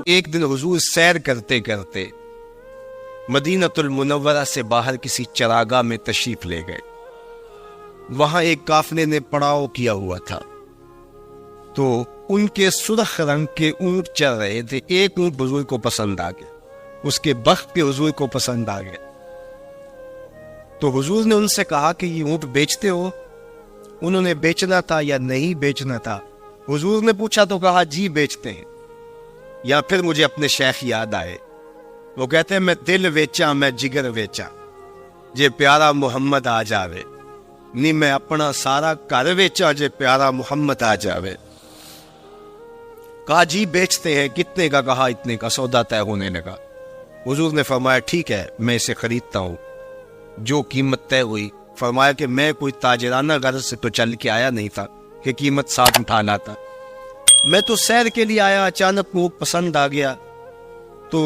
ایک دن حضور سیر کرتے کرتے مدینہ المنورہ سے باہر کسی چراگاہ میں تشریف لے گئے. وہاں ایک قافلے نے پڑاؤ کیا ہوا تھا، تو ان کے سرخ رنگ کے اونٹ چل رہے تھے. ایک اونٹ حضور کو پسند آ گیا، اس کے بخت کے حضور کو پسند آ گیا. تو حضور نے ان سے کہا کہ یہ اونٹ بیچتے ہو؟ انہوں نے بیچنا تھا یا نہیں بیچنا تھا. حضور نے پوچھا تو کہا جی بیچتے ہیں. یا پھر مجھے اپنے شیخ یاد آئے، وہ کہتے ہیں میں دل ویچا میں جگر ویچا، جے پیارا محمد آ جاوے. نہیں میں اپنا سارا گھر ویچا جے پیارا محمد آ جاوے. کہا جی بیچتے ہیں. کتنے کا؟ کہا اتنے کا. سودا طے ہونے لگا. حضور نے فرمایا ٹھیک ہے میں اسے خریدتا ہوں. جو قیمت طے ہوئی. فرمایا کہ میں کوئی تاجرانہ غرض سے تو چل کے آیا نہیں تھا کہ قیمت ساتھ اٹھا لاتا. میں تو سیر کے لیے آیا، اچانک وہ پسند آ گیا تو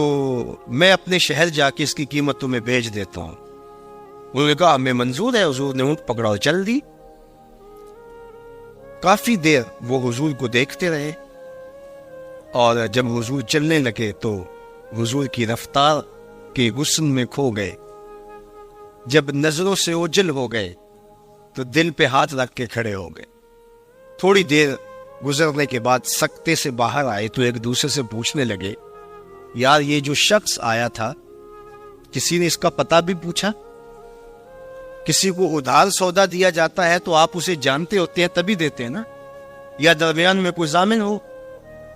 میں اپنے شہر جا کے اس کی قیمت تمہیں بھیج دیتا ہوں. انہوں نے کہا ہمیں منظور ہے. حضور نے اونٹ پکڑا اور چل دی. کافی دیر وہ حضور کو دیکھتے رہے، اور جب حضور چلنے لگے تو حضور کی رفتار کے حسن میں کھو گئے. جب نظروں سے اوجھل ہو گئے تو دل پہ ہاتھ رکھ کے کھڑے ہو گئے. تھوڑی دیر گزرنے کے بعد سکتے سے باہر آئے تو ایک دوسرے سے پوچھنے لگے یار یہ جو شخص آیا تھا کسی نے اس کا پتہ بھی پوچھا؟ کسی کو ادھار سودا دیا جاتا ہے تو آپ اسے جانتے ہوتے ہیں تبھی دیتے ہیں نا، یا درمیان میں کوئی ضامن ہو،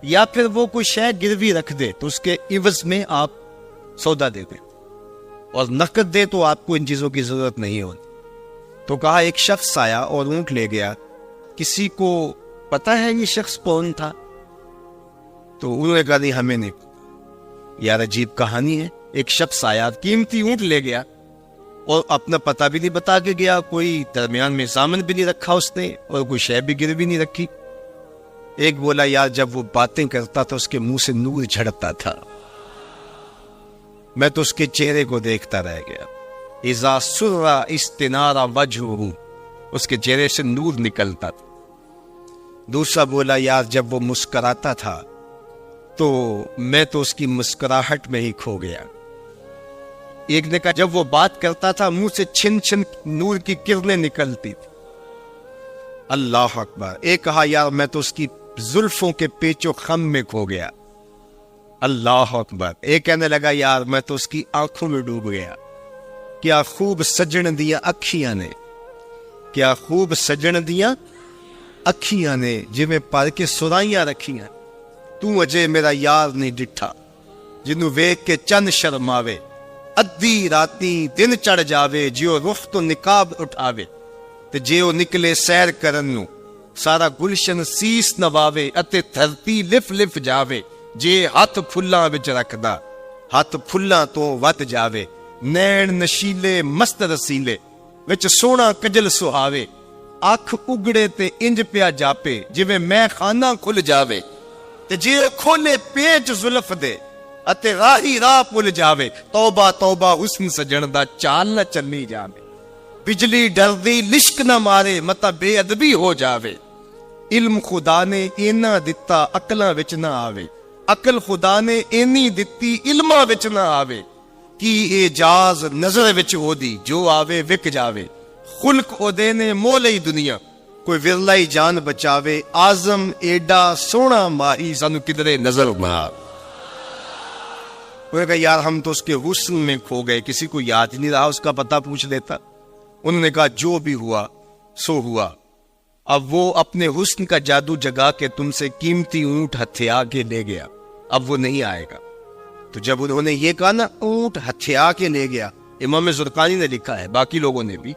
یا پھر وہ کوئی شے گروی رکھ دے تو اس کے عوض میں آپ سودا دے دیں، اور نقد دے تو آپ کو ان چیزوں کی ضرورت نہیں ہوتی. تو کہا ایک شخص آیا اور اونٹ لے گیا، کسی کو پتا ہے یہ شخص کون تھا؟ تو انہوں نے کہا نہیں ہمیں نہیں. یار عجیب کہانی ہے. ایک شخص آیا قیمتی اونٹ لے گیا اور اپنا پتہ بھی نہیں بتا کے گیا، کوئی درمیان میں ضامن بھی نہیں رکھا اس نے، اور کوئی شے بھی گروی نہیں رکھی. ایک بولا یار جب وہ باتیں کرتا تھا اس کے منہ سے نور جھڑتا تھا، میں تو اس کے چہرے کو دیکھتا رہ گیا. اذا سر استنارا وجہہ، اس کے چہرے سے نور نکلتا تھا. دوسرا بولا یار جب وہ مسکراتا تھا تو میں تو اس کی مسکراہٹ میں ہی کھو گیا. ایک نے کہا جب وہ بات کرتا تھا منہ سے چھن چھن نور کی کرنیں نکلتی تھی. اللہ اکبر. ایک کہا یار میں تو اس کی زلفوں کے پیچ و خم میں کھو گیا. اللہ اکبر. ایک کہنے لگا یار میں تو اس کی آنکھوں میں ڈوب گیا. کیا خوب سجن دیا اکھیاں نے، کیا خوب سجن دیا اکھیاں نے، جویں پر کے سرائیاں رکھیاں. تو اجے میرا یار نہیں ڈٹھا، جنوں ویکھ کے چند شرماوے. ادھی راتی دن چڑھ جاوے، جیو رخ تو نقاب اٹھاوے. تے جیو نکلے سیر کرن نو سارا گلشن سیس نواوے. اتے دھرتی لف لف جاوے، جے ہاتھ پھلاں وچ رکھدا ہاتھ پھلاں تو ود جاوے. نین نشیلے مست رسیلے وچ سونا کجل سہاوے. اکھ اگڑے تے انج پیا جاپے، جویں میں خانہ کھل جاوے. تے جے کھولے پیچ زلف دے اتے راہی راہ پل جاوے. توبہ توبہ حسن سجن دا چال نہ چلی جاوے. بجلی ڈردی لشک نہ مارے، متا بے ادبی ہو جاوے. علم خدا نے اینا دتا عقلاں وچ نہ آوے، عقل خدا نے اینی دتی علماں وچ نہ آوے. کی اعجاز نظر وچ ہو دی، جو آوے وک جاوے. خلق او دے نے مولئی دنیا، کوئی ورلائی جان بچاوے. آزم ایڈا سونا ماہی سانو کدرے نظر نہ آوے. وہ کہا یار ہم تو اس کے حسن میں کھو گئے، کسی کو یاد ہی نہیں رہا، اس کا پتہ پوچھ لیتا. انہوں نے کہا جو بھی ہوا سو ہوا. اب وہ اپنے حسن کا جادو جگا کے تم سے قیمتی اونٹ ہتھیا کے لے گیا، اب وہ نہیں آئے گا. تو جب انہوں نے یہ کہا نا اونٹ ہتھیا کے لے گیا، امام زرقانی نے لکھا ہے باقی لوگوں نے بھی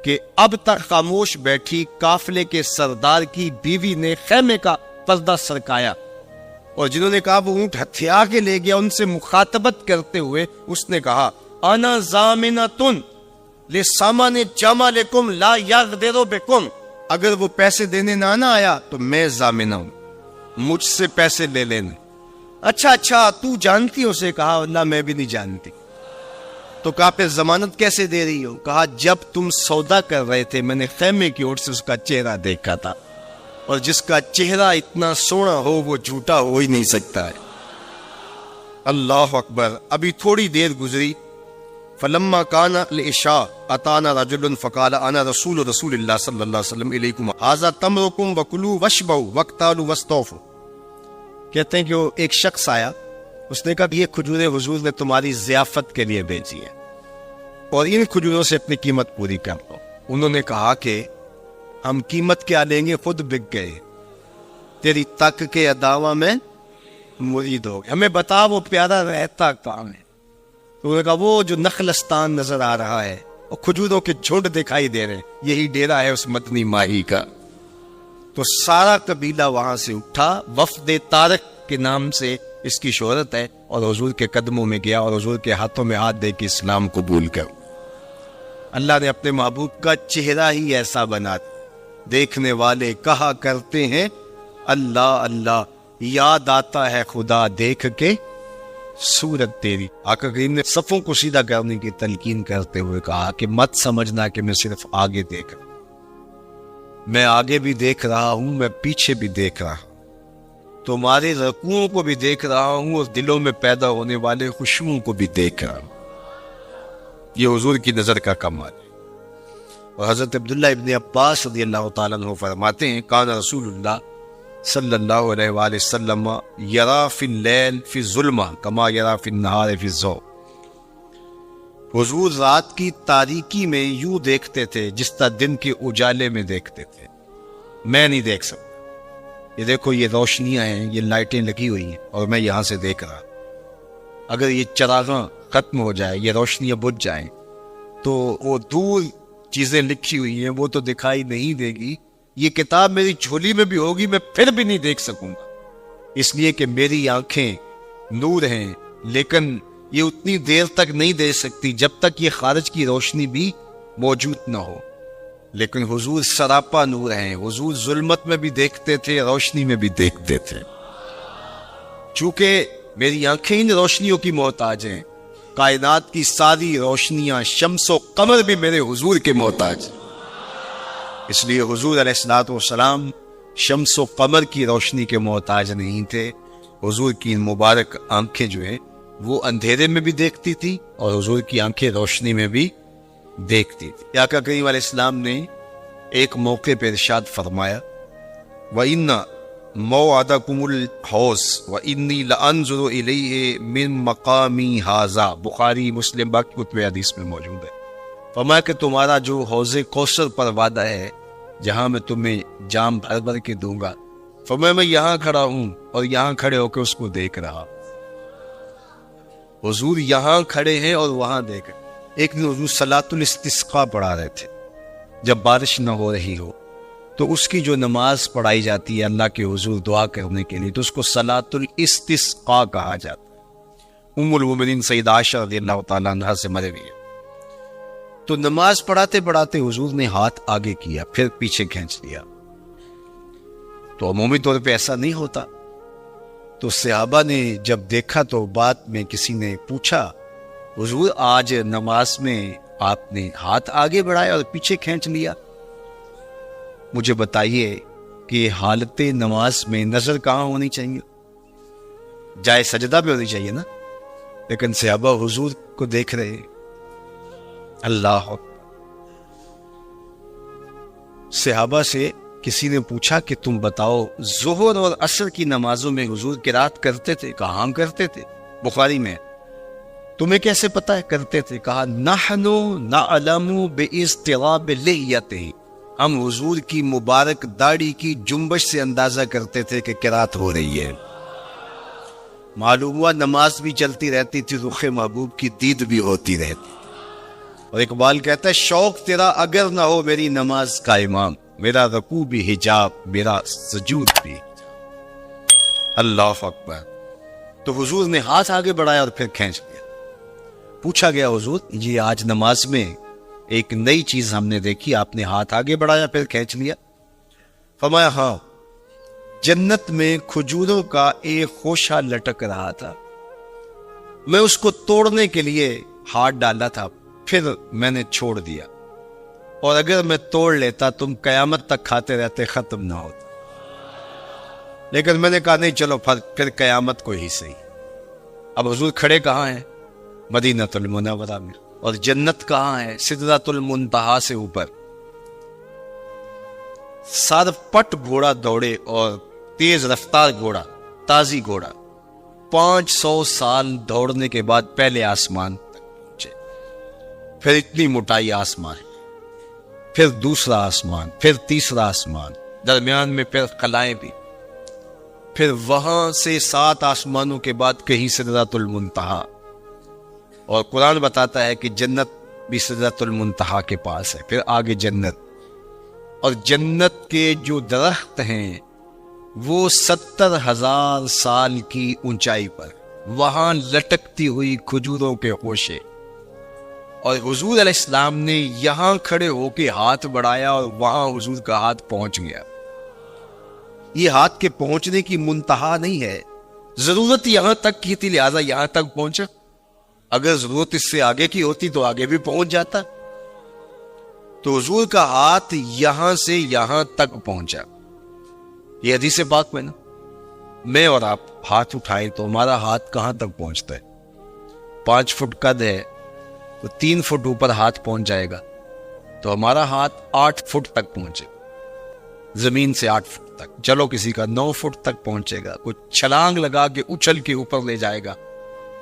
کہ اب تک خاموش بیٹھی قافلے کے سردار کی بیوی نے خیمے کا پردہ سرکایا، اور جنہوں نے کہا وہ اونٹ ہتھیا کے لے گیا ان سے مخاطبت کرتے ہوئے اس نے کہا انا ضامنۃ لسامان جمالکم لا یغدر بکم. اگر وہ پیسے دینے نہ آیا تو میں ضامنہ ہوں، مجھ سے پیسے لے لینا. اچھا تو جانتی اسے؟ کہا نہ میں بھی نہیں جانتی. تو کہا پھر ضمانت کیسے دے رہی ہو؟ کہا جب تم سودا کر رہے تھے میں نے خیمے کی اوٹ سے اس کا چہرہ دیکھا تھا، اور جس کا چہرہ اتنا سونا ہو وہ جھوٹا ہو ہی نہیں سکتا ہے. اللہ اکبر. ابھی تھوڑی دیر گزری. فلما کان العشاء اتانا رجل فقال انا رسول اللہ صلی اللہ علیہ وسلم الیکم ھذا تمرکم وکلوا واشبعوا واقتالوا واستوفوا. کہتے ہیں کہ وہ ایک شخص آیا, اس نے کہا یہ کھجوریں حضور نے تمہاری ضیافت کے لیے بھیجی ہے اور ان کھجوروں سے اپنی قیمت پوری کر لو. انہوں نے کہا کہ ہم قیمت کیا لیں گے, خود بک گئے, تیری تک کے اداوا میں مرید ہو گئے, ہمیں بتا وہ پیارا رہتا کام ہے. تو انہوں نے کہا وہ جو نخلستان نظر آ رہا ہے اور کھجوروں کے جھنڈ دکھائی دے رہے ہیں, یہی ڈیرا ہے اس مدنی ماہی کا. تو سارا قبیلہ وہاں سے اٹھا, وفد طارق کے نام سے اس کی شہرت ہے, اور حضور کے قدموں میں گیا اور حضور کے ہاتھوں میں ہاتھ دے کے اسلام قبول کر. اللہ نے اپنے محبوب کا چہرہ ہی ایسا بنا دیا, دیکھنے والے کہا کرتے ہیں اللہ اللہ, یاد آتا ہے خدا دیکھ کے صورت تیری. آقا کریم نے صفوں کو سیدھا کرنے کی تلقین کرتے ہوئے کہا کہ مت سمجھنا کہ میں صرف آگے دیکھ رہا ہوں, میں آگے بھی دیکھ رہا ہوں, میں پیچھے بھی دیکھ رہا ہوں, تمہارے رکوعوں کو بھی دیکھ رہا ہوں اور دلوں میں پیدا ہونے والے خشوعوں کو بھی دیکھ رہا ہوں. یہ حضور کی نظر کا کمال ہے. اور حضرت عبداللہ ابن عباس رضی اللہ تعالیٰ عنہ فرماتے ہیں کان رسول اللہ صلی اللہ علیہ وآلہ وسلم یرا فی اللیل فی الظلمہ کما یرا فی النہار فی الضوء. حضور رات کی تاریکی میں یوں دیکھتے تھے جس طرح دن کے اجالے میں دیکھتے تھے. میں نہیں دیکھ سکتا, یہ دیکھو یہ روشنیاں ہیں, یہ لائٹیں لگی ہوئی ہیں اور میں یہاں سے دیکھ رہا, اگر یہ چراغاں ختم ہو جائے, یہ روشنیاں بجھ جائیں, تو وہ دور چیزیں لکھی ہوئی ہیں وہ تو دکھائی نہیں دے گی. یہ کتاب میری جھولی میں بھی ہوگی, میں پھر بھی نہیں دیکھ سکوں گا, اس لیے کہ میری آنکھیں نور ہیں, لیکن یہ اتنی دیر تک نہیں دے سکتی جب تک یہ خارج کی روشنی بھی موجود نہ ہو. لیکن حضور سراپا نور ہیں, حضور ظلمت میں بھی دیکھتے تھے, روشنی میں بھی دیکھتے تھے. چونکہ میری آنکھیں ان روشنیوں کی محتاج ہیں, کائنات کی ساری روشنیاں شمس و قمر بھی میرے حضور کے محتاج ہیں. اس لیے حضور علیہ الصلوۃ والسلام شمس و قمر کی روشنی کے محتاج نہیں تھے. حضور کی مبارک آنکھیں جو ہیں وہ اندھیرے میں بھی دیکھتی تھی اور حضور کی آنکھیں روشنی میں بھی دیکھتی تھی. آقا کریم علیہ السلام نے ایک موقع پہ ارشاد فرمایا وَإِنَّ مَوْعَدَكُمُ الْحَوْضُ وَإِنِّي لَأَنظُرُ إِلَيْهِ مِن مَقَامِي هَٰذَا. بخاری مسلم باقی کتب حدیث میں موجود ہے. فرمایا کہ تمہارا جو حوض کوثر پر وعدہ ہے جہاں میں تمہیں جام بھر بھر کے دوں گا, فرمایا میں یہاں کھڑا ہوں اور یہاں کھڑے ہو کے اس کو دیکھ رہا. حضور یہاں کھڑے ہیں اور وہاں دیکھ رہے. ایک دن حضور صلاۃ الاستسقاء پڑھا رہے تھے, جب بارش نہ ہو رہی ہو تو اس کی جو نماز پڑھائی جاتی ہے اللہ کے حضور دعا کرنے کے لیے, تو اس کو صلاۃ الاستسقاء کہا جاتا ہے. ام المومنین سیدہ عائشہ رضی اللہ تعالیٰ عنہا سے مروی ہے. تو نماز پڑھاتے پڑھاتے حضور نے ہاتھ آگے کیا پھر پیچھے کھینچ لیا. تو عمومی طور پہ ایسا نہیں ہوتا. تو صحابہ نے جب دیکھا تو بعد میں کسی نے پوچھا حضور آج نماز میں آپ نے ہاتھ آگے بڑھایا اور پیچھے کھینچ لیا, مجھے بتائیے کہ حالت نماز میں نظر کہاں ہونی چاہیے؟ جائے سجدہ بھی ہونی چاہیے نا, لیکن صحابہ حضور کو دیکھ رہے. اللہ. صحابہ سے کسی نے پوچھا کہ تم بتاؤ ظہر اور عصر کی نمازوں میں حضور قرات کرتے تھے؟ کہاں کرتے تھے, بخاری میں. تمہیں کیسے پتا ہے کرتے تھے؟ کہا نحنو نعلم باضطراب لحیتہ, ہم حضور کی مبارک داڑھی کی جنبش سے اندازہ کرتے تھے کہ قرات ہو رہی ہے. معلوم ہوا نماز بھی چلتی رہتی تھی, رخ محبوب کی دید بھی ہوتی رہتی. اور اقبال کہتا ہے شوق تیرا اگر نہ ہو میری نماز کا امام, میرا رکوع بھی حجاب میرا سجود بھی. اللہ اکبر. تو حضور نے ہاتھ آگے بڑھایا اور پھر کھینچ لیا. پوچھا گیا حضور جی آج نماز میں ایک نئی چیز ہم نے دیکھی, آپ نے ہاتھ آگے بڑھایا پھر کھینچ لیا. فرمایا ہاں, جنت میں کھجوروں کا ایک خوشہ لٹک رہا تھا, میں اس کو توڑنے کے لیے ہاتھ ڈالا تھا, پھر میں نے چھوڑ دیا, اور اگر میں توڑ لیتا تم قیامت تک کھاتے رہتے, ختم نہ ہوتا. لیکن میں نے کہا نہیں چلو پھر قیامت کو ہی صحیح. اب حضور کھڑے کہاں ہیں؟ مدینۃ المنورہ میں. اور جنت کہاں ہے؟ سدرۃ المنتہا سے اوپر. سر پٹ گھوڑا دوڑے اور تیز رفتار گھوڑا، تازی گھوڑا، 500 سال دوڑنے کے بعد پہلے آسمان تک پہنچے. پھر اتنی موٹائی آسمان، پھر دوسرا آسمان، پھر تیسرا آسمان، درمیان میں پھر خلائیں بھی، پھر وہاں سے 7 آسمانوں کے بعد کہیں سدرۃ المنتہا. اور قرآن بتاتا ہے کہ جنت بھی سدرۃ المنتہا کے پاس ہے. پھر آگے جنت، اور جنت کے جو درخت ہیں وہ 70,000 سال کی اونچائی پر، وہاں لٹکتی ہوئی کھجوروں کے خوشے. اور حضور علیہ السلام نے یہاں کھڑے ہو کے ہاتھ بڑھایا اور وہاں حضور کا ہاتھ پہنچ گیا. یہ ہاتھ کے پہنچنے کی منتہا نہیں ہے، ضرورت یہاں تک کی تھی لہذا یہاں تک پہنچا. اگر ضرورت اس سے آگے کی ہوتی تو آگے بھی پہنچ جاتا. تو حضور کا ہاتھ یہاں سے یہاں تک پہنچا. یہ حدیث پاک میں نا، میں اور آپ ہاتھ اٹھائیں تو ہمارا ہاتھ کہاں تک پہنچتا ہے؟ 5 فٹ قد ہے تو 3 فٹ اوپر ہاتھ پہنچ جائے گا، تو ہمارا ہاتھ 8 فٹ تک پہنچے، زمین سے 8 فٹ تک. چلو کسی کا 9 فٹ تک پہنچے گا، کچھ چھلانگ لگا کے اچھل کے اوپر لے جائے گا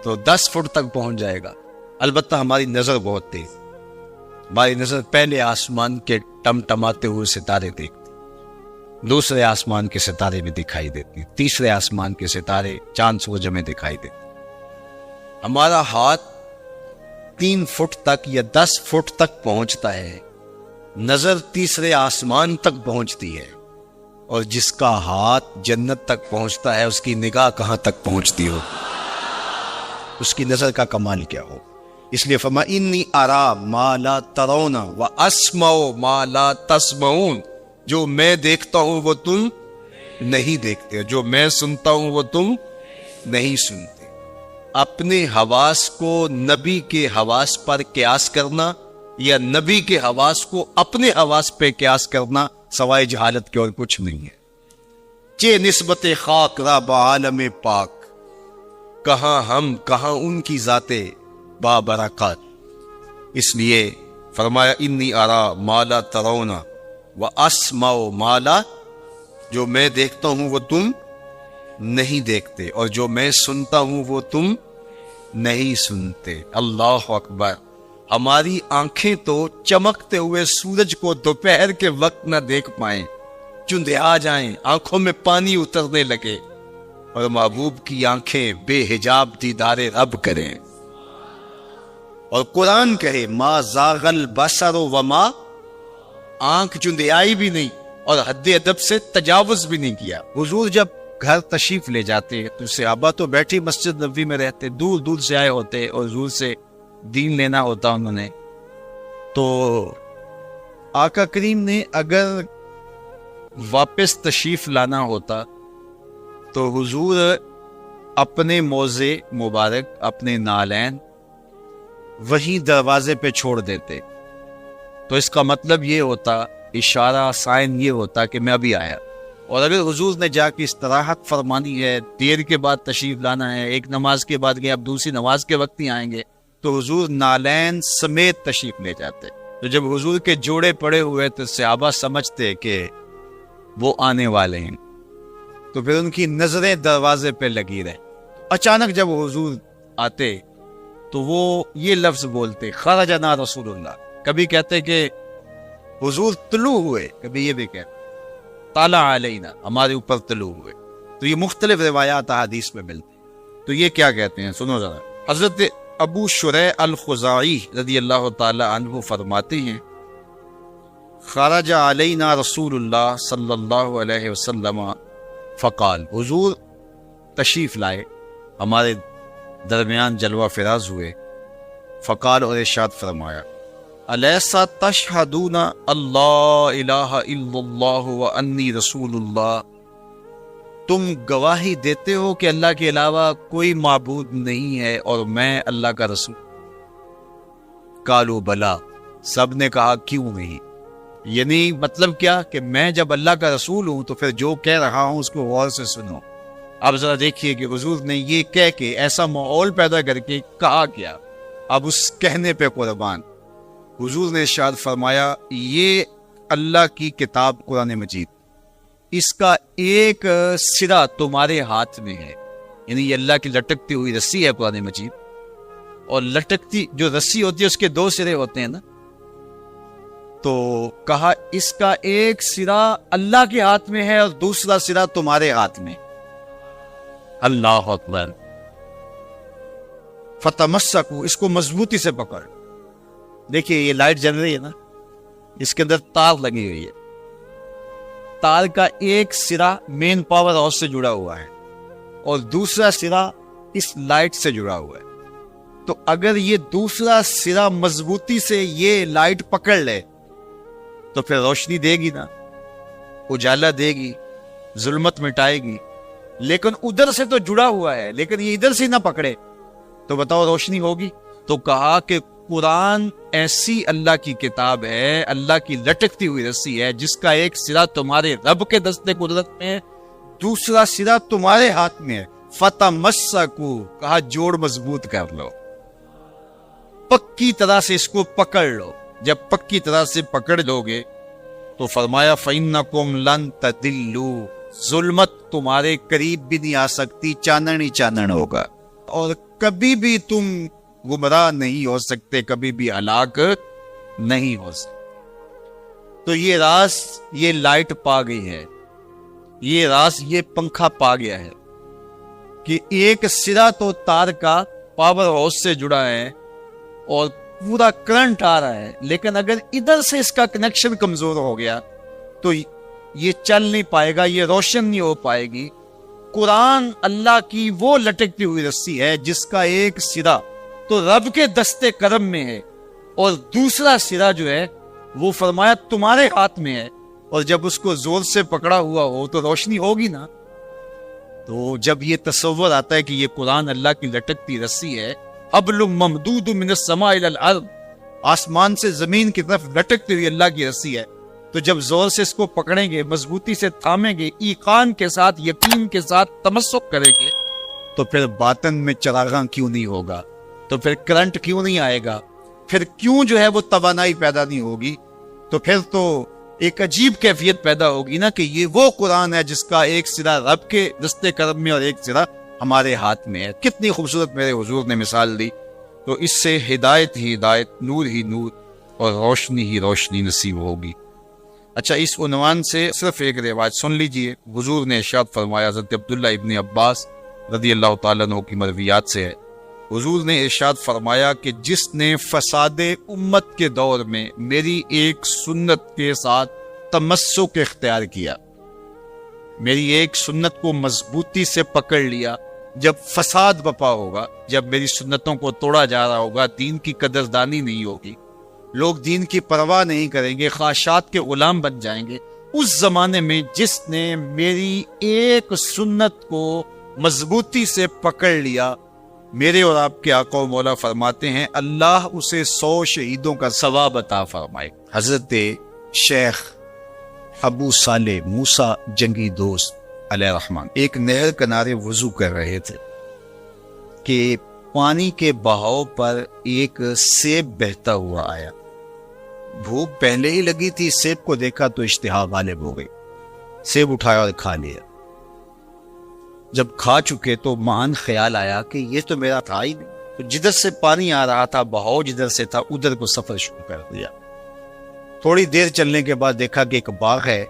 تو 10 فٹ تک پہنچ جائے گا. البتہ ہماری نظر بہت تیز، ہماری نظر پہلے آسمان کے ٹمٹماتے ہوئے ستارے دیکھتی، دوسرے آسمان کے ستارے بھی دکھائی دیتی، تیسرے آسمان کے ستارے چاند سورج میں دکھائی دیتے. ہمارا ہاتھ 3 فٹ تک یا 10 فٹ تک پہنچتا ہے، نظر تیسرے آسمان تک پہنچتی ہے. اور جس کا ہاتھ جنت تک پہنچتا ہے اس کی نگاہ کہاں تک پہنچتی ہو، اس کی نظر کا کمال کیا ہو. اس لیے فرما انی ارا ما لا ترون و اسمع ما لا تسمعون. جو میں دیکھتا ہوں وہ تم نہیں دیکھتے، جو میں سنتا ہوں وہ تم نہیں سنتے. اپنے حواس کو نبی کے حواس پر قیاس کرنا یا نبی کے حواس کو اپنے حواس پہ قیاس کرنا سوائے جہالت کے اور کچھ نہیں ہے. چے نسبت خاک را بعالم پاک، کہاں ہم کہاں ان کی ذاتیں بابرکات. اس لیے فرمایا انی ارا ما لا ترون و اسمع ما لا، جو میں دیکھتا ہوں وہ تم نہیں دیکھتے اور جو میں سنتا ہوں وہ تم نہیں سنتے. اللہ اکبر. ہماری آنکھیں تو چمکتے ہوئے سورج کو دوپہر کے وقت نہ دیکھ پائیں، چندے آ جائیں، آنکھوں میں پانی اترنے لگے، اور محبوب کی آنکھیں بے حجاب دیدار رب کریں. اور قرآن کہے ما زاغ البصر وما، آنکھ چندیائی بھی نہیں اور حد ادب سے تجاوز بھی نہیں کیا. حضور جب گھر تشریف لے جاتے تو صحابہ تو بیٹھی مسجد نبوی میں رہتے، دور دور سے آئے ہوتے اور حضور سے دین لینا ہوتا انہوں نے. تو آقا کریم نے اگر واپس تشریف لانا ہوتا تو حضور اپنے موزے مبارک، اپنے نالین وہیں دروازے پہ چھوڑ دیتے. تو اس کا مطلب یہ ہوتا، اشارہ سائن یہ ہوتا کہ میں ابھی آیا. اور اگر حضور نے جا کے استراحت فرمانی ہے، دیر کے بعد تشریف لانا ہے، ایک نماز کے بعد گئے اب دوسری نماز کے وقت ہی آئیں گے، تو حضور نالین سمیت تشریف لے جاتے. تو جب حضور کے جوڑے پڑے ہوئے تو صحابہ سمجھتے کہ وہ آنے والے ہیں، تو پھر ان کی نظریں دروازے پہ لگی رہے. اچانک جب حضور آتے تو وہ یہ لفظ بولتے خرجنا رسول اللہ. کبھی کہتے کہ حضور طلوع ہوئے، کبھی یہ بھی کہتے طالع علینا، ہمارے اوپر طلوع ہوئے. تو یہ مختلف روایات حدیث میں ملتے. تو یہ کیا کہتے ہیں سنو ذرا. حضرت ابو شریح الخزاعی رضی اللہ تعالی عنہ فرماتے ہیں خرج علینا رسول اللہ صلی اللہ علیہ وسلم فقال، حضور تشریف لائے، ہمارے درمیان جلوہ فراز ہوئے. فقال، اور ارشاد فرمایا الیسا تشہدون اللہ الہ الا اللہ وانی رسول اللہ، تم گواہی دیتے ہو کہ اللہ کے علاوہ کوئی معبود نہیں ہے اور میں اللہ کا رسول. قالوا بلا، سب نے کہا کیوں نہیں. یعنی مطلب کیا کہ میں جب اللہ کا رسول ہوں تو پھر جو کہہ رہا ہوں اس کو غور سے سنو. اب ذرا دیکھیے کہ حضور نے یہ کہہ کے ایسا ماحول پیدا کر کے کہا کیا، اب اس کہنے پہ قربان۔ حضور نے ارشاد فرمایا یہ اللہ کی کتاب قرآن مجید، اس کا ایک سرا تمہارے ہاتھ میں ہے، یعنی یہ اللہ کی لٹکتی ہوئی رسی ہے قرآن مجید، اور لٹکتی جو رسی ہوتی ہے اس کے 2 سرے ہوتے ہیں نا، تو کہا اس کا ایک سرا اللہ کے ہاتھ میں ہے اور دوسرا سرا تمہارے ہاتھ میں۔ اللہ اکبر۔ فتمسکو، اس کو مضبوطی سے پکڑ۔ دیکھیے یہ لائٹ جل رہی ہے نا، اس کے اندر تار لگی ہوئی ہے، تار کا ایک سرا مین پاور ہاؤس سے جڑا ہوا ہے اور دوسرا سرا اس لائٹ سے جڑا ہوا ہے۔ تو اگر یہ دوسرا سرا مضبوطی سے یہ لائٹ پکڑ لے تو پھر روشنی دے گی نا، اجالا دے گی، ظلمت مٹائے گی، لیکن ادھر سے تو جڑا ہوا ہے، لیکن یہ ادھر سے نہ پکڑے تو بتاؤ روشنی ہوگی؟ تو کہا کہ قرآن ایسی اللہ کی کتاب ہے، اللہ کی لٹکتی ہوئی رسی ہے، جس کا ایک سرا تمہارے رب کے دستے قدرت میں ہے، دوسرا سرا تمہارے ہاتھ میں ہے۔ فتمسکو، کہا جوڑ مضبوط کر لو، پکی طرح سے اس کو پکڑ لو۔ جب پکی طرح سے پکڑ لو گے تو فرمایا فَإِنَّكُمْ لَن تَضِلُّوا، ظلمت تمہارے قریب بھی نہیں آ سکتی، چانن ہی چانن ہوگا، اور کبھی بھی تم گمراہ نہیں ہو سکتے، کبھی بھی ہلاک نہیں ہو سکتے۔ تو یہ راز یہ لائٹ پا گئی ہے، یہ راز یہ پنکھا پا گیا ہے کہ ایک سرا تو تار کا پاور ہاؤس سے جڑا ہے اور پورا کرنٹ آ رہا ہے، لیکن اگر ادھر سے اس کا کنیکشن کمزور ہو گیا تو یہ چل نہیں پائے گا، یہ روشن نہیں ہو پائے گی۔ قرآن اللہ کی وہ لٹکتی ہوئی رسی ہے جس کا ایک سرا تو رب کے دستے کرم میں ہے اور دوسرا سرا جو ہے وہ فرمایا تمہارے ہاتھ میں ہے، اور جب اس کو زور سے پکڑا ہوا ہو تو روشنی ہوگی نا۔ تو جب یہ تصور آتا ہے کہ یہ قرآن اللہ کی لٹکتی رسی ہے، حبل ممدود من السماء الى الارض، آسمان سے زمین کی طرف لٹکتی ہوئی اللہ کی رسی ہے، تو جب زور سے اس کو پکڑیں گے، مضبوطی سے تھامیں گے، ایقان کے ساتھ، یقین کے ساتھ تمسک کریں گے، تو پھر باطن میں چراغاں کیوں نہیں ہوگا، تو پھر کرنٹ کیوں نہیں آئے گا، پھر کیوں جو ہے وہ توانائی پیدا نہیں ہوگی، تو پھر تو ایک عجیب کیفیت پیدا ہوگی نا کہ یہ وہ قرآن ہے جس کا ایک سرا رب کے دستے کرم میں اور ایک سرا ہمارے ہاتھ میں ہے۔ کتنی خوبصورت میرے حضور نے مثال دی۔ تو اس سے ہدایت ہی ہدایت، نور ہی نور اور روشنی ہی روشنی نصیب ہوگی۔ اچھا، اس عنوان سے صرف ایک روایت سن لیجئے۔ حضور نے ارشاد فرمایا، حضرت عبداللہ ابن عباس رضی اللہ تعالیٰ عنہ کی مرویات سے ہے، حضور نے ارشاد فرمایا کہ جس نے فساد امت کے دور میں میری ایک سنت کے ساتھ تمسک اختیار کیا، میری ایک سنت کو مضبوطی سے پکڑ لیا، جب فساد بپا ہوگا، جب میری سنتوں کو توڑا جا رہا ہوگا، دین کی قدردانی نہیں ہوگی، لوگ دین کی پرواہ نہیں کریں گے، خواہشات کے غلام بن جائیں گے، اس زمانے میں جس نے میری ایک سنت کو مضبوطی سے پکڑ لیا، میرے اور آپ کے آقا و مولا فرماتے ہیں اللہ اسے 100 شہیدوں کا ثواب عطا فرمائے۔ حضرت شیخ ابو صالح موسیٰ جنگی دوست علیہ الرحمن ایک نہر کنارے وضو کر رہے تھے کہ پانی کے بہاؤ پر ایک سیب بہتا ہوا آیا۔ بھوک پہلے ہی لگی تھی، سیب کو دیکھا تو اشتہا غالب ہو گئی، سیب اٹھایا اور کھا لیا۔ جب کھا چکے تو مان خیال آیا کہ یہ تو میرا تھا ہی نہیں، تو جدھر سے پانی آ رہا تھا، بہاؤ جدھر سے تھا، ادھر کو سفر شروع کر دیا۔ تھوڑی دیر چلنے کے بعد دیکھا کہ ایک باغ ہے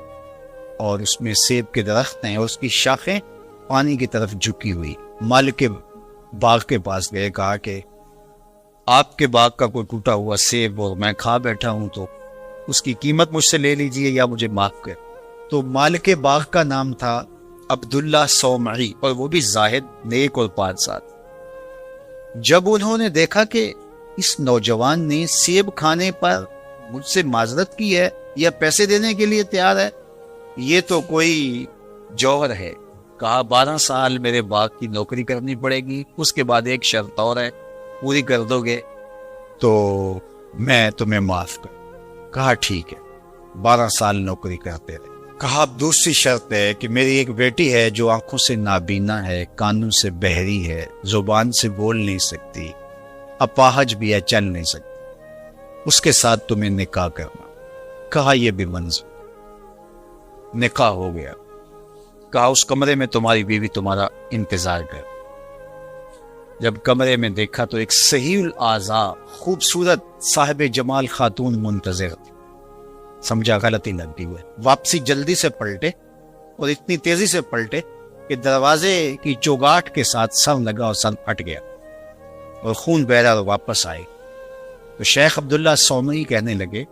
اور اس میں سیب کے درخت ہیں اور اس کی شاخیں پانی کی طرف جھکی ہوئی۔ مالک کے باغ کے پاس گئے، کہا کہ آپ کے باغ کا کوئی ٹوٹا ہوا سیب اور میں کھا بیٹھا ہوں، تو اس کی قیمت مجھ سے لے لیجئے یا مجھے معاف کر۔ تو مالک باغ کا نام تھا عبداللہ صومعی، اور وہ بھی زاہد، نیک اور پارساد۔ جب انہوں نے دیکھا کہ اس نوجوان نے سیب کھانے پر مجھ سے معذرت کی ہے یا پیسے دینے کے لیے تیار ہے، یہ تو کوئی جوہر ہے، کہا 12 سال میرے باغ کی نوکری کرنی پڑے گی، اس کے بعد ایک شرط اور ہے، پوری کر دو گے تو میں تمہیں معاف کر۔ کہا ٹھیک ہے، 12 سال نوکری کرتے رہے۔ کہا اب دوسری شرط ہے کہ میری ایک بیٹی ہے جو آنکھوں سے نابینا ہے، کانوں سے بہری ہے، زبان سے بول نہیں سکتی، اپاہج بھی ہے، چل نہیں سکتی، اس کے ساتھ تمہیں نکاح کرنا۔ کہا یہ بھی منظور۔ نکاح ہو گیا۔ کہا اس کمرے میں تمہاری بیوی تمہارا انتظار کر۔ جب کمرے میں دیکھا تو ایک صحیح الاعضاء خوبصورت صاحب جمال خاتون منتظر تھی۔ سمجھا غلطی لگ گئی ہوئے، واپسی جلدی سے پلٹے اور اتنی تیزی سے پلٹے کہ دروازے کی چوگاٹ کے ساتھ سر لگا اور سر پھٹ گیا اور خون بہ رہا اور واپس آئے۔ تو شیخ عبداللہ صومعی کہنے لگے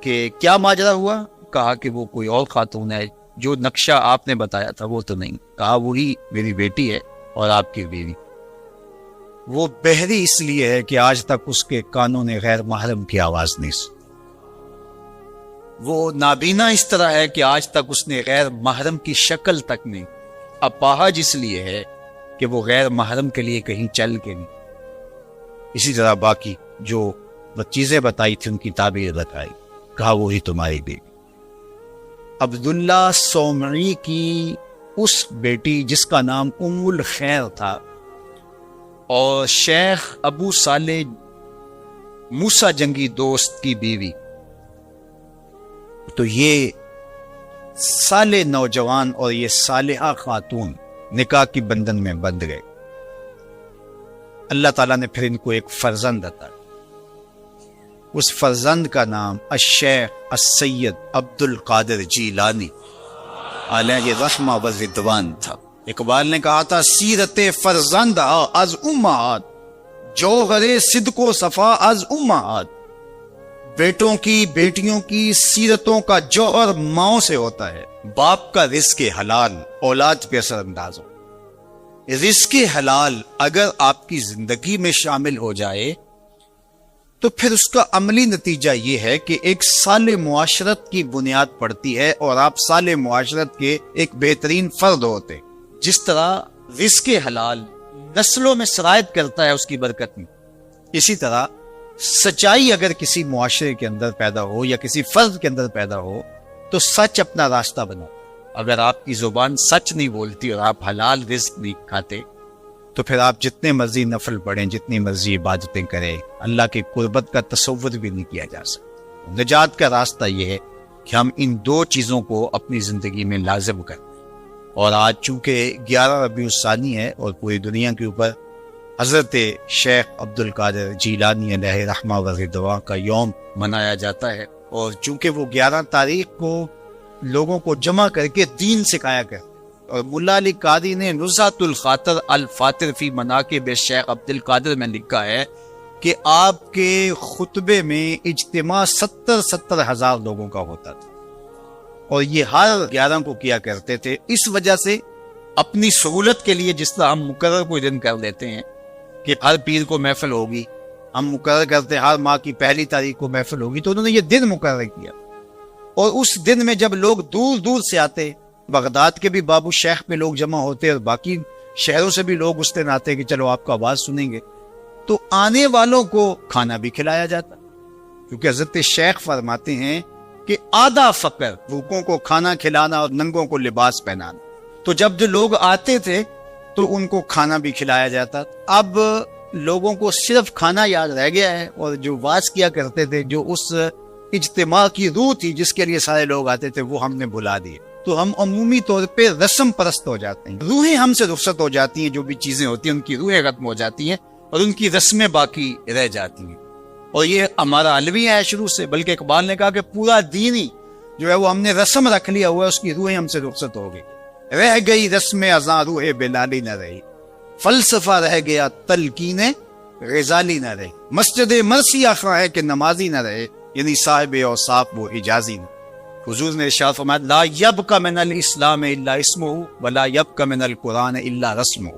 کہ کیا ماجرا ہوا؟ کہا کہ وہ کوئی اور خاتون ہے، جو نقشہ آپ نے بتایا تھا وہ تو نہیں۔ کہا وہی میری بیٹی ہے اور آپ کی بیوی۔ وہ بہری اس لیے ہے کہ آج تک اس کے کانوں نے غیر محرم کی آواز نہیں سنی۔ وہ نابینا اس طرح ہے کہ آج تک اس نے غیر محرم کی شکل تک نہیں۔ اپاہج اس لیے ہے کہ وہ غیر محرم کے لیے کہیں چل کے نہیں۔ اسی طرح باقی جو چیزیں بتائی تھی ان کی تعبیر بتائی۔ کہا وہی تمہاری بیوی۔ عبداللہ صومعی کی اس بیٹی جس کا نام ام الخیر تھا اور شیخ ابو صالح موسیٰ جنگی دوست کی بیوی، تو یہ صالح نوجوان اور یہ صالحہ خاتون نکاح کی بندھن میں بندھ گئے۔ اللہ تعالیٰ نے پھر ان کو ایک فرزند عطا کیا۔ اس فرزند کا نام الشیخ السید عبد القادر جیلانی علیہ رحمہ و رضوان تھا۔ اقبال نے کہا تھا سیرت فرزند از امہات، جوہر صدق و صفا از امہات۔ بیٹوں کی بیٹیوں کی سیرتوں کا جوہر ماؤں سے ہوتا ہے۔ باپ کا رزق حلال اولاد پہ اثر انداز ہو۔ رزق حلال اگر آپ کی زندگی میں شامل ہو جائے تو پھر اس کا عملی نتیجہ یہ ہے کہ ایک صالح معاشرت کی بنیاد پڑتی ہے اور آپ صالح معاشرت کے ایک بہترین فرد ہوتے۔ جس طرح رزق حلال نسلوں میں سرایت کرتا ہے اس کی برکت میں، اسی طرح سچائی اگر کسی معاشرے کے اندر پیدا ہو یا کسی فرد کے اندر پیدا ہو تو سچ اپنا راستہ بنا۔ اگر آپ کی زبان سچ نہیں بولتی اور آپ حلال رزق نہیں کھاتے تو پھر آپ جتنے مرضی نفل پڑھیں، جتنی مرضی عبادتیں کریں، اللہ کی قربت کا تصور بھی نہیں کیا جا سکتا۔ نجات کا راستہ یہ ہے کہ ہم ان دو چیزوں کو اپنی زندگی میں لازم کریں۔ اور آج چونکہ 11 ربیع الثانی ہے اور پوری دنیا کے اوپر حضرت شیخ عبد القادر جیلانی علیہ رحمہ و رضوان کا یوم منایا جاتا ہے، اور چونکہ وہ 11 تاریخ کو لوگوں کو جمع کر کے دین سکھایا کرتے، اور ملا علی قاری نے نزہۃ الخاطر الفاطر فی مناقب شیخ عبد القادر میں لکھا ہے کہ آپ کے خطبے میں اجتماع 70 ہزار لوگوں کا ہوتا تھا، اور یہ ہر 11 کو کیا کرتے تھے۔ اس وجہ سے اپنی سہولت کے لیے جس طرح ہم مقرر کوئی دن کر لیتے ہیں کہ ہر پیر کو محفل ہوگی، ہم مقرر کرتے ہیں ہر ماہ کی پہلی تاریخ کو محفل ہوگی، تو انہوں نے یہ دن مقرر کیا، اور اس دن میں جب لوگ دور دور سے آتے، بغداد کے بھی بابو شیخ پہ لوگ جمع ہوتے اور باقی شہروں سے بھی لوگ اس دن آتے کہ چلو آپ کا آواز سنیں گے، تو آنے والوں کو کھانا بھی کھلایا جاتا، کیونکہ حضرت شیخ فرماتے ہیں کہ آدھا فقر بھوکوں کو کھانا کھلانا اور ننگوں کو لباس پہنانا۔ تو جب جو لوگ آتے تھے تو ان کو کھانا بھی کھلایا جاتا۔ اب لوگوں کو صرف کھانا یاد رہ گیا ہے، اور جو واز کیا کرتے تھے، جو اس اجتماع کی روح تھی جس کے لیے سارے لوگ آتے تھے، وہ ہم نے بھلا دیے۔ تو ہم عمومی طور پہ رسم پرست ہو جاتے ہیں، روحیں ہم سے رخصت ہو جاتی ہیں، جو بھی چیزیں ہوتی ہیں ان کی روحیں ختم ہو جاتی ہیں اور ان کی رسمیں باقی رہ جاتی ہیں۔ اور یہ ہمارا الوی ہے شروع سے، بلکہ اقبال نے کہا کہ پورا دین ہی جو ہے وہ ہم نے رسم رکھ لیا ہوا ہے، اس کی روحیں ہم سے رخصت ہو گئی۔ رہ گئی رسم ازاں روح بلالی نہ رہی، فلسفہ رہ گیا تلقین غزالی نہ رہی، مسجد مرثیہ خواہ ہے کہ نمازی نہ رہے، یعنی صاحب اوصاف وہ حجازی نہ۔ حضور نے ارشاد فرمایا لا یبق من الاسلام الا اسمہ ولا یبق من القرآن الا رسمہ،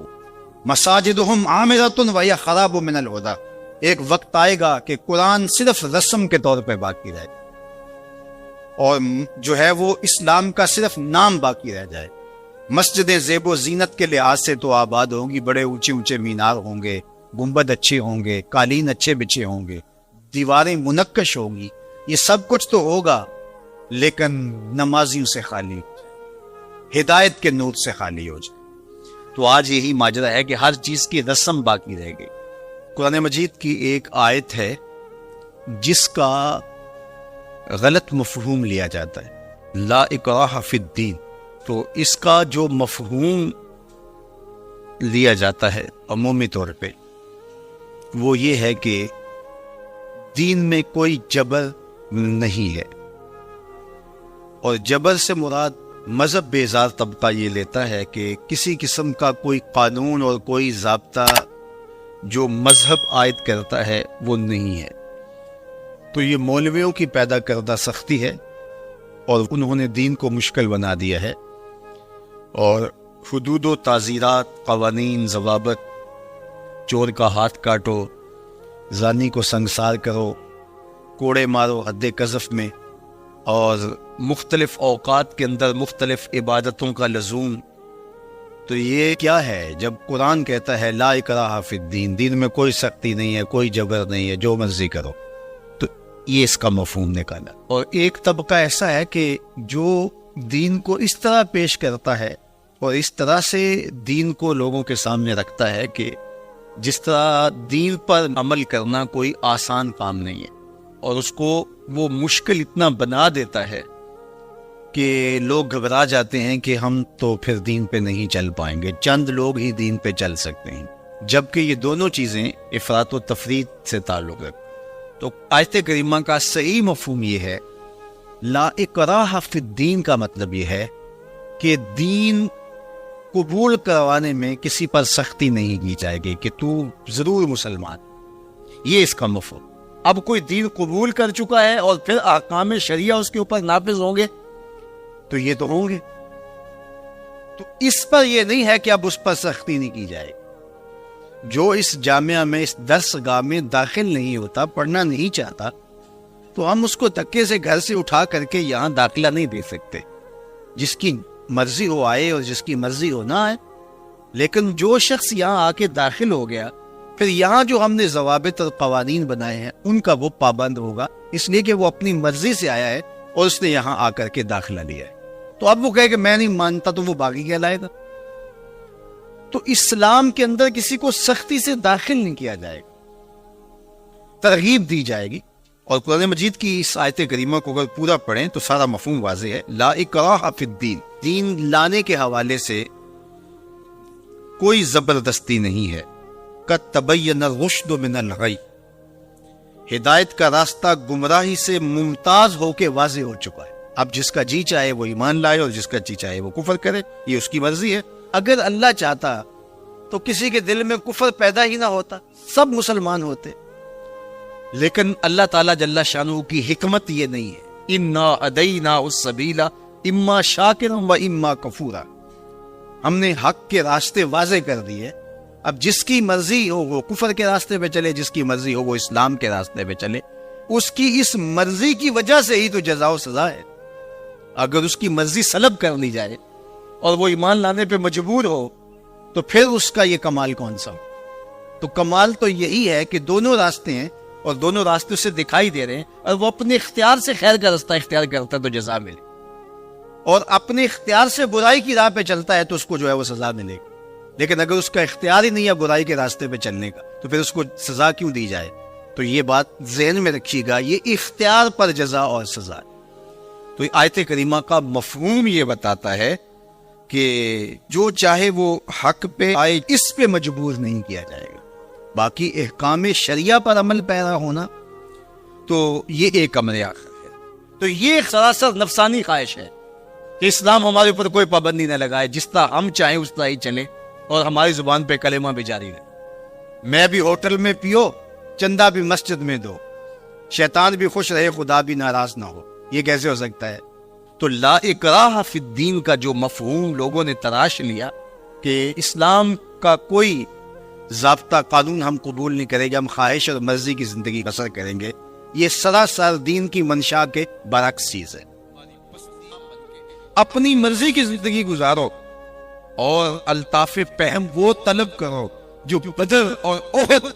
مساجدہم عامرۃ وہی خراب من الہدی۔ ایک وقت آئے گا کہ قرآن صرف رسم کے طور پہ باقی رہے گا، اور جو ہے وہ اسلام کا صرف نام باقی رہ جائے۔ مسجدیں زیب و زینت کے لحاظ سے تو آباد ہوں گی، بڑے اونچے اونچے مینار ہوں گے، گنبد اچھے ہوں گے، قالین اچھے بچھے ہوں گے، دیواریں منقش ہوں گی، یہ سب کچھ تو ہوگا، لیکن نمازیوں سے خالی ہو جائے، ہدایت کے نور سے خالی ہو جائے۔ تو آج یہی ماجرا ہے کہ ہر چیز کی رسم باقی رہ گئی۔ قرآن مجید کی ایک آیت ہے جس کا غلط مفہوم لیا جاتا ہے، لا اکراہ فی الدین۔ تو اس کا جو مفہوم لیا جاتا ہے عمومی طور پہ وہ یہ ہے کہ دین میں کوئی جبر نہیں ہے، اور جبر سے مراد مذہب بیزار طبقہ یہ لیتا ہے کہ کسی قسم کا کوئی قانون اور کوئی ضابطہ جو مذہب عائد کرتا ہے وہ نہیں ہے۔ تو یہ مولویوں کی پیدا کردہ سختی ہے، اور انہوں نے دین کو مشکل بنا دیا ہے، اور حدود و تعزیرات، قوانین، ضوابط، چور کا ہاتھ کاٹو، زانی کو سنگسار کرو، کوڑے مارو حد قذف میں، اور مختلف اوقات کے اندر مختلف عبادتوں کا لزوم۔ تو یہ کیا ہے؟ جب قرآن کہتا ہے لا اکراہ فی الدین، دین میں کوئی سختی نہیں ہے، کوئی جبر نہیں ہے، جو مرضی کرو، تو یہ اس کا مفہوم نکالا۔ اور ایک طبقہ ایسا ہے کہ جو دین کو اس طرح پیش کرتا ہے اور اس طرح سے دین کو لوگوں کے سامنے رکھتا ہے کہ جس طرح دین پر عمل کرنا کوئی آسان کام نہیں ہے، اور اس کو وہ مشکل اتنا بنا دیتا ہے کہ لوگ گھبرا جاتے ہیں کہ ہم تو پھر دین پہ نہیں چل پائیں گے، چند لوگ ہی دین پہ چل سکتے ہیں، جبکہ یہ دونوں چیزیں افراط و تفریط سے تعلق رکھتی۔ تو آیت کریمہ کا صحیح مفہوم یہ ہے، لا اکراہ فی الدین کا مطلب یہ ہے کہ دین قبول کروانے میں کسی پر سختی نہیں کی جائے گی کہ تو ضرور مسلمان، یہ اس کا مفہوم۔ اب کوئی دین قبول کر چکا ہے اور پھر احکام شریعہ اس کے اوپر نافذ ہوں گے تو یہ تو ہوں گے، تو اس پر یہ نہیں ہے کہ اب اس پر سختی نہیں کی جائے۔ جو اس جامعہ میں، اس درس گاہ میں داخل نہیں ہوتا، پڑھنا نہیں چاہتا، تو ہم اس کو دھکے سے گھر سے اٹھا کر کے یہاں داخلہ نہیں دے سکتے۔ جس کی مرضی ہو آئے اور جس کی مرضی ہو نہ آئے، لیکن جو شخص یہاں آ کے داخل ہو گیا، پھر یہاں جو ہم نے ضوابط اور قوانین بنائے ہیں ان کا وہ پابند ہوگا، اس لیے کہ وہ اپنی مرضی سے آیا ہے اور اس نے یہاں آ کر کے داخلہ لیا ہے۔ تو اب وہ کہے کہ میں نہیں مانتا، تو وہ باغی کہلائے گا۔ تو اسلام کے اندر کسی کو سختی سے داخل نہیں کیا جائے گا، ترغیب دی جائے گی۔ اور قرآن مجید کی اس آیت کریمہ کو اگر پورا پڑھیں تو سارا مفہوم واضح ہے۔ لا اکراہ فی الدین، دین لانے کے حوالے سے کوئی زبردستی نہیں ہے۔ قد تبین الرشد من الغی، ہدایت کا راستہ گمراہی سے ممتاز ہو کے واضح ہو چکا ہے۔ اب جس کا جی چاہے وہ ایمان لائے اور جس کا جی چاہے وہ کفر کرے، یہ اس کی مرضی ہے۔ اگر اللہ چاہتا تو کسی کے دل میں کفر پیدا ہی نہ ہوتا، سب مسلمان ہوتے، لیکن اللہ تعالیٰ جل شانہ کی حکمت یہ نہیں ہے۔ انا ادینا السبیل اما شاکرا و اما کفورا، ہم نے حق کے راستے واضح کر دیے۔ اب جس کی مرضی ہو وہ کفر کے راستے پہ چلے، جس کی مرضی ہو وہ اسلام کے راستے پہ چلے، اس کی اس مرضی کی وجہ سے ہی تو جزا و سزا ہے۔ اگر اس کی مرضی سلب کر لی جائے اور وہ ایمان لانے پہ مجبور ہو تو پھر اس کا یہ کمال کون سا ہو؟ تو کمال تو یہی ہے کہ دونوں راستے ہیں اور دونوں راستے سے دکھائی دے رہے ہیں، اور وہ اپنے اختیار سے خیر کا راستہ اختیار کرتا ہے تو جزا ملے، اور اپنے اختیار سے برائی کی راہ پہ چلتا ہے تو اس کو جو ہے وہ سزا ملے گی۔ لیکن اگر اس کا اختیار ہی نہیں ہے برائی کے راستے پہ چلنے کا تو پھر اس کو سزا کیوں دی جائے؟ تو یہ بات ذہن میں رکھیے گا، یہ اختیار پر جزا اور سزا ہے۔ تو آیت کریمہ کا مفہوم یہ بتاتا ہے کہ جو چاہے وہ حق پہ آئے، اس پہ مجبور نہیں کیا جائے گا۔ باقی احکام شریعہ پر عمل پیرا ہونا تو یہ ایک امر آخر ہے۔ تو یہ سراسر نفسانی خواہش ہے کہ اسلام ہمارے اوپر کوئی پابندی نہ لگائے، جس طرح ہم چاہیں اس طرح ہی چلے، اور ہماری زبان پہ کلمہ بھی جاری رہے۔ میں بھی ہوٹل میں پیو، چندہ بھی مسجد میں دو، شیطان بھی خوش رہے، خدا بھی ناراض نہ ہو، یہ کیسے ہو سکتا ہے؟ تو لا اکراہ فی الدین کا جو مفہوم لوگوں نے تراش لیا کہ اسلام کا کوئی ضابطہ قانون ہم قبول نہیں کریں گے، ہم خواہش اور مرضی کی زندگی بسر کریں گے، یہ سراسر دین کی منشا کے برعکس چیز ہے۔ اپنی مرضی کی زندگی گزارو اور الطاف فہم وہ طلب کرو جو بدر اور احد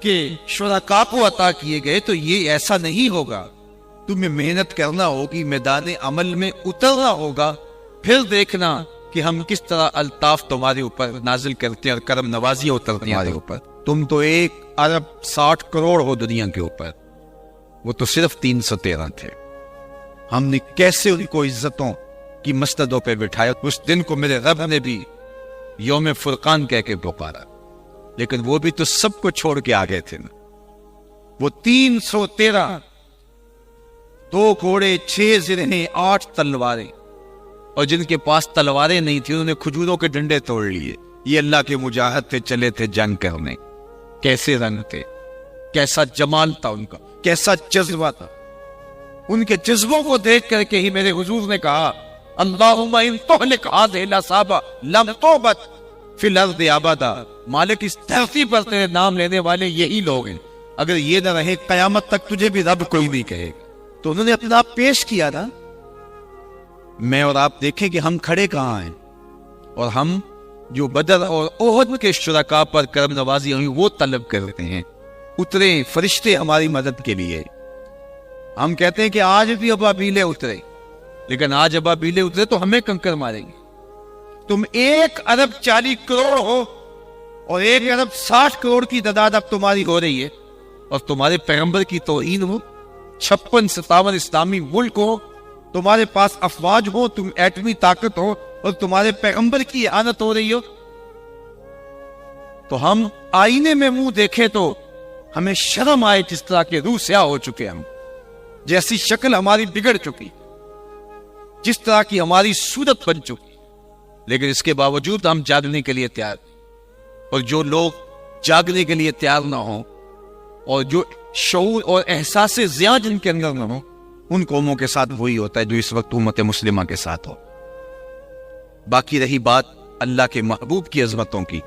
کے شرکاء کو عطا کیے گئے، تو یہ ایسا نہیں ہوگا۔ تمہیں محنت کرنا ہوگی، میدان عمل میں اترنا ہوگا، پھر دیکھنا کہ ہم کس طرح الطاف تمہارے اوپر نازل کرتے ہیں اور کرم نوازیاں اترتی ہیں تمہارے اوپر۔ تم تو 1 ارب 60 کروڑ ہو دنیا کے اوپر، وہ تو صرف 313 تھے۔ ہم نے کیسے ان کو عزتوں کی مسندوں پہ بٹھایا۔ اس دن کو میرے رب نے بھی یوم فرقان کہہ کے پکارا، لیکن وہ بھی تو سب کو چھوڑ کے آ گئے تھے نا۔ وہ 313، 2 گھوڑے، 6 زرہیں، 8 تلواریں، اور جن کے پاس تلواریں نہیں تھی انہوں نے کھجوروں کے ڈنڈے توڑ لیے۔ یہ اللہ کے مجاہد تھے، چلے تھے جنگ کرنے۔ کیسے رنگ تھے، کیسا جمال تھا ان کا، کیسا جذبہ تھا۔ ان کے جذبوں کو دیکھ کر کے ہی میرے حضور نے کہا اللہم ان تہلک ہذہ الاصحاب لم تعبد فی الارض ابدا، مالک اس دھرتی پر تیرے نام لینے والے یہی لوگ ہیں، اگر یہ نہ رہے قیامت تک تجھے بھی رب کوئی نہیں کہے گا۔ تو انہوں نے اپنا آپ پیش کیا تھا۔ میں اور آپ دیکھیں کہ ہم کھڑے کہاں ہیں، اور ہم جو بدر اور احد کے شرکاء پر کرم نوازی ہوئی وہ طلب کرتے ہیں۔ اترے فرشتے ہماری مدد کے لیے۔ ہم کہتے ہیں کہ آج بھی ابابیلے اترے، لیکن آج ابابیلے اترے تو ہمیں کنکر ماریں گے۔ تم 1 ارب 40 کروڑ ہو، اور 1 ارب 60 کروڑ کی تعداد اب تمہاری ہو رہی ہے، اور تمہارے پیغمبر کی توہین ہو، 56-57 اسلامی ملک ہو، تمہارے پاس افواج ہو، تم ایٹمی طاقت ہو، اور تمہارے پیغمبر کی اعانت ہو رہی ہو، تو ہم آئینے میں منہ دیکھیں تو ہمیں شرم آئے، جس طرح کے روح سیاہ ہو چکے ہم، جیسی شکل ہماری بگڑ چکی، جس طرح کی ہماری صورت بن چکی، لیکن اس کے باوجود ہم جاگنے کے لیے تیار ہیں۔ اور جو لوگ جاگنے کے لیے تیار نہ ہوں، اور جو شعور اور احساس زیاں جن کے اندر نہ ہو، ان قوموں کے ساتھ وہی ہوتا ہے جو اس وقت امت مسلمہ کے ساتھ ہو۔ باقی رہی بات اللہ کے محبوب کی عظمتوں کی،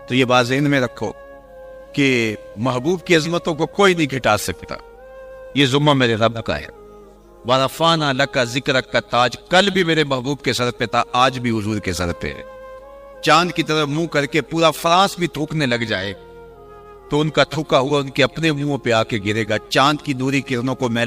تو یہ بات ذہن میں رکھو کہ محبوب کی عظمتوں کو کوئی نہیں گھٹا سکتا۔ یہ ذمہ میرے رب کا ہے۔ وَرَفَعْنَا لَكَ ذِكْرَكَ کا تاج کل بھی میرے محبوب کے سر پہ تھا، آج بھی حضور کے سر پہ ہے۔ چاند کی طرف منہ کر کے پورا فرانس بھی تھوکنے لگ جائے تو ان کا تھوکا ہوا ان کے اپنے منہوں پہ آ کے گرے گا۔ چاند کی نوری کرنوں کو میلا